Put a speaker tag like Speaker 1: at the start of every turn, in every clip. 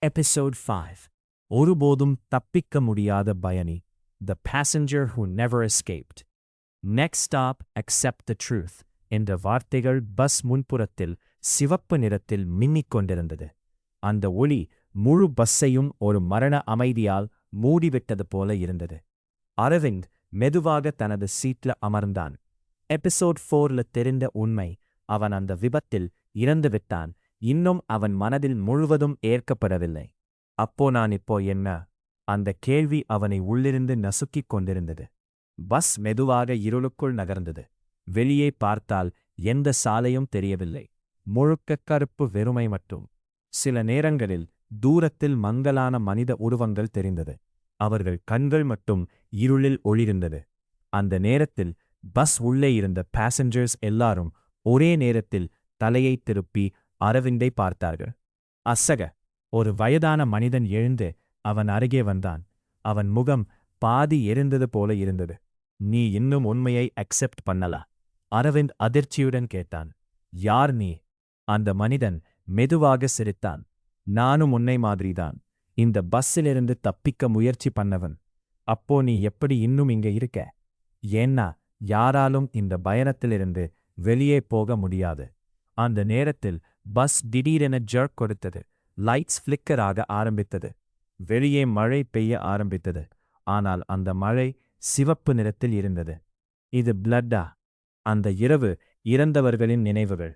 Speaker 1: Episode 5 ஒருபோதும் தப்பிக்க முடியாத பயணி. The passenger who never escaped. Next stop, accept the truth. என்ற வார்த்தைகள் பஸ் முன்புறத்தில் சிவப்பு நிறத்தில் மின்னிக் கொண்டிருந்தது. அந்த ஒளி முழு பஸ்ஸையும் ஒரு மரண அமைதியால் மூடிவிட்டது போல இருந்தது. அரவிந்த் மெதுவாக தனது சீட்ல அமர்ந்தான். எபிசோட் 4ல தெரிந்த உண்மை, அவன் அந்த விபத்தில் இறந்து விட்டான். இன்னும் அவன் மனதில் முழுவதும் ஏற்கப்படவில்லை. அப்போ நான் இப்போ என்ன? அந்த கேள்வி அவனை உள்ளிருந்து நசுக்கிக் கொண்டிருந்தது. பஸ் மெதுவாக இருளுக்குள் நகர்ந்தது. வெளியே பார்த்தால் எந்த சாலையும் தெரியவில்லை. முழுக்க கருப்பு வெறுமை மட்டும். சில நேரங்களில் தூரத்தில் மங்கலான மனித உருவங்கள் தெரிந்தது. அவர்கள் கண்கள் மட்டும் இருளில் ஒளிர்ந்தது. அந்த நேரத்தில் பஸ் உள்ளே இருந்த பாசஞ்சர்ஸ் எல்லாரும் ஒரே நேரத்தில் தலையை திருப்பி அரவிந்தை பார்த்தார்கள். அசக ஒரு வயதான மனிதன் எழுந்து அவன் அருகே வந்தான். அவன் முகம் பாதி எரிந்தது போல இருந்தது. நீ இன்னும் உண்மையை அக்செப்ட் பண்ணலா? அரவிந்த் அதிர்ச்சியுடன் கேட்டான். யார் நீ? அந்த மனிதன் மெதுவாக சிரித்தான். நானும் உன்னை மாதிரிதான். இந்த பஸ்ஸிலிருந்து தப்பிக்க முயற்சி பண்ணவன். அப்போ நீ எப்படி இன்னும் இங்க இருக்க? ஏன்னா யாராலும் இந்த பயணத்திலிருந்து வெளியே போக முடியாது. அந்த நேரத்தில் பஸ் திடீரென ஜர்க் கொடுத்தது. லைட்ஸ் ஃபிளிக்கர் ஆக ஆரம்பித்தது. வெளியே மழை பெய்ய ஆரம்பித்தது. ஆனால் அந்த மழை சிவப்பு நிறத்தில் இருந்தது. இது பிளட்டா? அந்த இரவு இறந்தவர்களின் நினைவுகள்.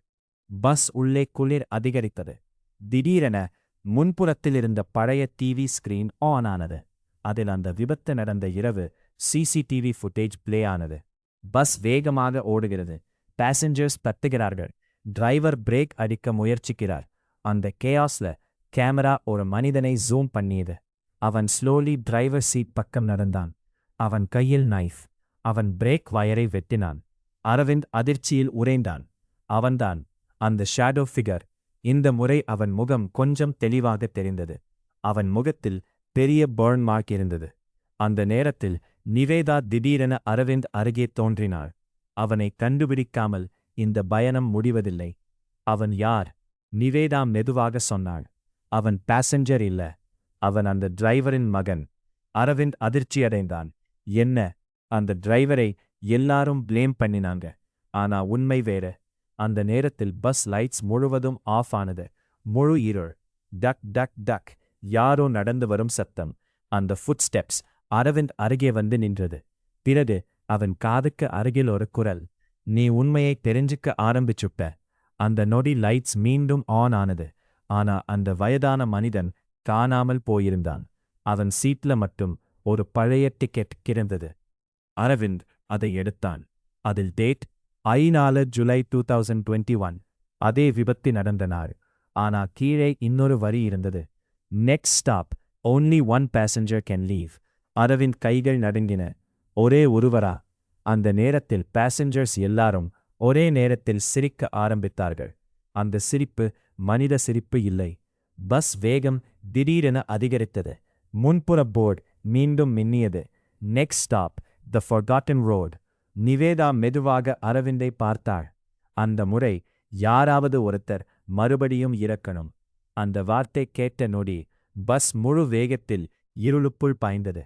Speaker 1: பஸ் உள்ளே குளிர் அதிகரித்தது. திடீரென முன்புறத்தில் இருந்த பழைய டிவி ஸ்கிரீன் ஆன் ஆனது. அதில் அந்த விபத்து நடந்த இரவு சிசிடிவி ஃபுட்டேஜ் பிளே ஆனது. பஸ் வேகமாக ஓடுகிறது. பாசஞ்சர்ஸ் கத்துகிறார்கள். டிரைவர் பிரேக் அடிக்க முயற்சிக்கிறார். அந்த கேயாஸ்ல கேமரா ஒரு மனிதனை ஜூம் பண்ணியது. அவன் ஸ்லோலி டிரைவர் சீட் பக்கம் நடந்தான். அவன் கையில் நைஃப். அவன் பிரேக் வயரை வெட்டினான். அரவிந்த் அதிர்ச்சியில் உறைந்தான். அவன்தான் அந்த ஷேடோ ஃபிகர். இந்த முறை அவன் முகம் கொஞ்சம் தெளிவாக தெரிந்தது. அவன் முகத்தில் பெரிய பர்ன் மார்க் இருந்தது. அந்த நேரத்தில் நிவேதா திடீரென அரவிந்த் அருகே தோன்றினாள். அவனை கண்டுபிடிக்காமல் இந்த பயணம் முடிவதில்லை. அவன் யார்? நிவேதா மெதுவாக சொன்னாள். அவன் பாசஞ்சர் இல்ல. அவன் அந்த டிரைவரின் மகன். அரவிந்த் அதிர்ச்சியடைந்தான். என்ன? அந்த டிரைவரை எல்லாரும் ப்ளேம் பண்ணினாங்க. ஆனா உண்மை வேற. அந்த நேரத்தில் பஸ் லைட்ஸ் முழுவதும் ஆஃப் ஆனது. முழு இருள். டக் டக் டக். யாரோ நடந்து வரும் சத்தம். அந்த ஃபுட் ஸ்டெப்ஸ் அரவிந்த் அருகே வந்து நின்றது. பிறகு அவன் காதுக்கு அருகில் ஒரு குரல். நீ உண்மையை தெரிஞ்சுக்க ஆரம்பிச்சுட்ட. அந்த நொடி லைட்ஸ் மீண்டும் ஆன் ஆனது. ஆனா அந்த வயதான மனிதன் காணாமல் போயிருந்தான். அவன் சீட்ல மட்டும் ஒரு பழைய டிக்கெட் கிடந்தது. அரவிந்த் அதை எடுத்தான். அதில் டேட் 4 ஜூலை 2021. அதே விபத்து நடந்த நாள். ஆனா கீழே இன்னொரு வரி இருந்தது. Next stop, only one passenger can leave. அரவிந்த் கைகள் நடுங்கின. ஒரே ஒருவரா? அந்த நேரத்தில் பாசஞ்சர்ஸ் எல்லாரும் ஒரே நேரத்தில் சிரிக்க ஆரம்பித்தார்கள். அந்த சிரிப்பு மனித சிரிப்பு இல்லை. பஸ் வேகம் திடீரென அதிகரித்தது. முன்புற போர்டு மீண்டும் மின்னியது. நெக்ஸ்ட் ஸ்டாப், த ஃபர்காட்டன் ரோட். நிவேதா மெதுவாக அரவிந்தை பார்த்தாள். அந்த முறை யாராவது ஒருத்தர் மறுபடியும் இறக்கணும். அந்த வார்த்தை கேட்ட நொடி பஸ் முழு வேகத்தில் இருளுக்குள் பாய்ந்தது.